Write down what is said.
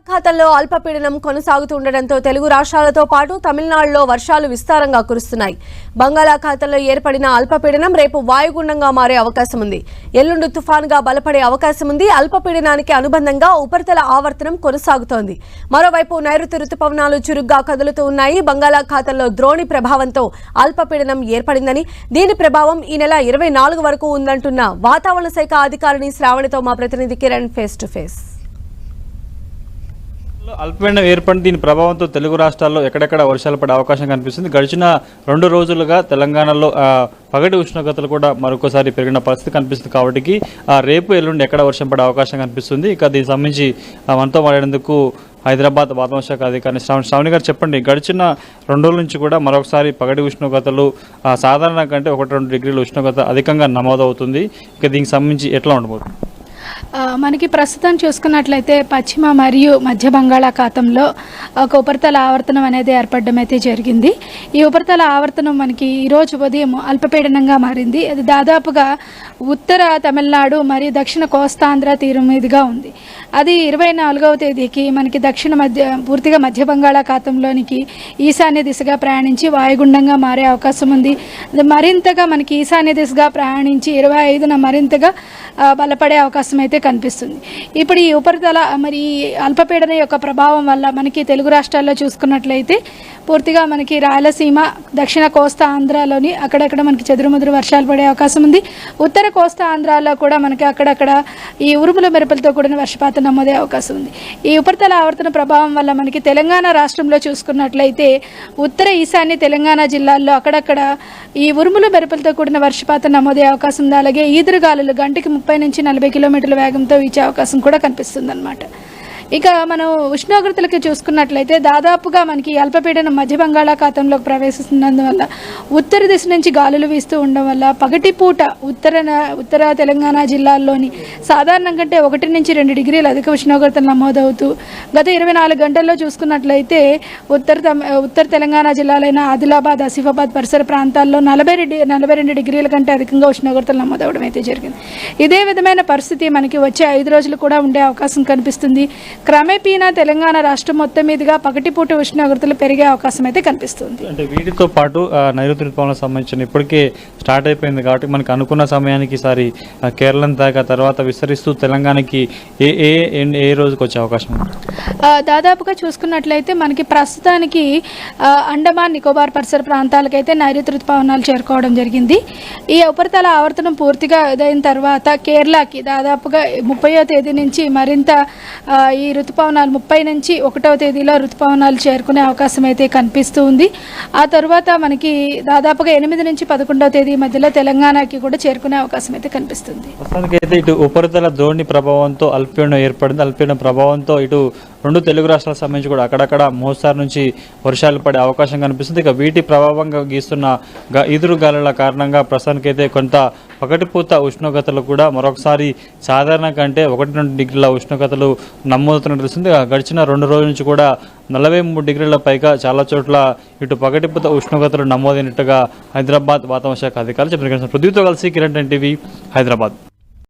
ఖాతంలో అల్పపీడనం కొనసాగుతుండటంతో తెలుగు రాష్ట్రాలతో పాటు తమిళనాడులో వర్షాలు విస్తారంగా కురుస్తున్నాయి. బంగాళాఖాతంలో ఏర్పడిన అల్పపీడనం రేపు వాయుగుండంగా మారే అవకాశం ఉంది. ఎల్లుండి తుఫానుగా బలపడే అవకాశం ఉంది. అల్పపీడనానికి అనుబంధంగా ఉపరితల ఆవర్తనం కొనసాగుతోంది. మరోవైపు నైరుతి రుతుపవనాలు చురుగ్గా కదులుతూ ఉన్నాయి. బంగాళాఖాతంలో ద్రోణి ప్రభావంతో అల్పపీడనం ఏర్పడిందని, దీని ప్రభావం ఈ నెల 24 వరకు ఉందంటున్న వాతావరణ శాఖ అధికారిని శ్రావణితో మా ప్రతినిధి కిరణ్ ఫేస్ టు ఫేస్. అల్పపీడనం ఏర్పడిన దీని ప్రభావంతో తెలుగు రాష్ట్రాల్లో ఎక్కడెక్కడ వర్షాలు పడే అవకాశం కనిపిస్తుంది. గడిచిన 2 రోజులుగా తెలంగాణలో పగటి ఉష్ణోగ్రతలు కూడా మరొకసారి పెరిగిన పరిస్థితి కనిపిస్తుంది. కాబట్టి రేపు ఎల్లుండి ఎక్కడ వర్షం పడే అవకాశం కనిపిస్తుంది. ఇక దీనికి సంబంధించి మనతో మాట్లాడేందుకు హైదరాబాద్ వాతావరణ శాఖ అధికారి శ్రావణి గారు చెప్పండి. గడిచిన 2 రోజుల నుంచి కూడా మరొకసారి పగటి ఉష్ణోగ్రతలు సాధారణ కంటే 1-2 డిగ్రీల ఉష్ణోగ్రత అధికంగా నమోదవుతుంది. ఇక దీనికి సంబంధించి ఎట్లా ఉండబోతుంది? మనకి ప్రస్తుతం చూసుకున్నట్లయితే పశ్చిమ మరియు మధ్య బంగాళాఖాతంలో ఒక ఉపరితల ఆవర్తనం అనేది ఏర్పడడం అయితే జరిగింది. ఈ ఉపరితల ఆవర్తనం మనకి ఈరోజు ఉదయం అల్పపీడనంగా మారింది. అది దాదాపుగా ఉత్తర తమిళనాడు మరియు దక్షిణ కోస్తాంధ్ర తీరం మీదుగా ఉంది. అది 24వ తేదీకి మనకి పూర్తిగా మధ్య బంగాళాఖాతంలోనికి ఈశాన్య దిశగా ప్రయాణించి వాయుగుండంగా మారే అవకాశం ఉంది. అది మరింతగా మనకి ఈశాన్య దిశగా ప్రయాణించి 25న మరింతగా బలపడే అవకాశం అయితే కనిపిస్తుంది. ఇప్పుడు ఈ ఉపరితల మరి అల్పపీడన యొక్క ప్రభావం వల్ల మనకి తెలుగు రాష్ట్రాల్లో చూసుకున్నట్లయితే పూర్తిగా మనకి రాయలసీమ, దక్షిణ కోస్తా ఆంధ్రాలోని అక్కడక్కడ మనకి చెదురుముదురు వర్షాలు పడే అవకాశం ఉంది. ఉత్తర కోస్తా ఆంధ్రాలో కూడా మనకి అక్కడక్కడ ఈ ఉరుముల మెరుపులతో కూడిన వర్షపాతం నమోదే అవకాశం ఉంది. ఈ ఉపరితల ఆవర్తన ప్రభావం వల్ల మనకి తెలంగాణ రాష్ట్రంలో చూసుకున్నట్లయితే ఉత్తర ఈశాన్య తెలంగాణ జిల్లాల్లో అక్కడక్కడ ఈ ఉరుముల మెరుపులతో కూడిన వర్షపాతం నమోదే అవకాశం ఉంది. అలాగే ఈదురుగాలులు గంటకి 30 నుంచి 40 కిలోమీటర్ల వేగంతో వీచే అవకాశం కూడా కనిపిస్తుంది అన్నమాట. ఇక మనం ఉష్ణోగ్రతలకి చూసుకున్నట్లయితే దాదాపుగా మనకి అల్పపీడనం మధ్య బంగాళాఖాతంలోకి ప్రవేశిస్తున్నందువల్ల ఉత్తర దిశ నుంచి గాలులు వీస్తూ ఉండడం వల్ల పగటిపూట ఉత్తర తెలంగాణ జిల్లాల్లోని సాధారణం కంటే 1 నుంచి 2 డిగ్రీలు అధిక ఉష్ణోగ్రతలు నమోదవుతూ గత 24 గంటల్లో చూసుకున్నట్లయితే ఉత్తర తెలంగాణ జిల్లాలైన ఆదిలాబాద్, ఆసిఫాబాద్ పరిసర ప్రాంతాల్లో 42 డిగ్రీల కంటే అధికంగా ఉష్ణోగ్రతలు నమోదవడం అయితే జరిగింది. ఇదే విధమైన పరిస్థితి మనకి వచ్చే 5 రోజులు కూడా ఉండే అవకాశం కనిపిస్తుంది. క్రమేపీనా తెలంగాణ రాష్ట్రం మొత్తం మీదుగా పగటిపూట ఉష్ణోగ్రతలు పెరిగే అవకాశం అయితే కనిపిస్తుంది. అంటే వీటితో పాటు నైరుతి ఋతుపవనాలకు సంబంధించిన ఇప్పటికే స్టార్ట్ అయిపోయింది కాబట్టి మనకి అనుకున్న సమయానికి ఈసారి కేరళం దాకా తర్వాత విస్తరిస్తూ తెలంగాణకి ఏ రోజుకి వచ్చే అవకాశం ఉంది? దాదాపుగా చూసుకున్నట్లయితే మనకి ప్రస్తుతానికి అండమాన్ నికోబార్ పరిసర ప్రాంతాలకైతే నైరుతి ఋతుపవనాలు చేరుకోవడం జరిగింది. ఈ ఉపరితల ఆవర్తనం పూర్తిగా అయిన తర్వాత కేరళకి దాదాపుగా 30వ తేదీ నుంచి మరింత ఈ ఋతుపవనాలు 30 నుంచి 1వ తేదీలో ఋతుపవనాలు చేరుకునే అవకాశం అయితే కనిపిస్తూ ఉంది. ఆ తర్వాత మనకి దాదాపుగా 8 నుంచి 11వ తేదీ మధ్యలో తెలంగాణకి కూడా చేరుకునే అవకాశం అయితే కనిపిస్తుంది. ప్రస్తుతానికైతే ఇటు ఉపరితల ద్రోణి ప్రభావంతో అల్పపీడనం ఏర్పడింది. అల్పపీడనం ప్రభావంతో ఇటు 2 తెలుగు రాష్ట్రాలకు సంబంధించి కూడా అక్కడక్కడ మోస్తారు నుంచి వర్షాలు పడే అవకాశం కనిపిస్తుంది. ఇక వీటి ప్రభావంగా గీస్తున్న ఈదురు గాలుల కారణంగా ప్రస్తుతానికైతే కొంత పగటిపూత ఉష్ణోగ్రతలు కూడా మరొకసారి సాధారణ కంటే 1-2 డిగ్రీల ఉష్ణోగ్రతలు నమోదుతున్నట్టు తెలుస్తుంది. గడిచిన 2 రోజుల నుంచి కూడా 43 డిగ్రీల పైగా చాలా చోట్ల ఇటు పగటిపూత ఉష్ణోగ్రతలు నమోదైనట్టుగా హైదరాబాద్ వాతావరణ శాఖ అధికారులు చెప్పిన. పృథ్వీతో కలిసి కిరణ్ టీవీ, హైదరాబాద్.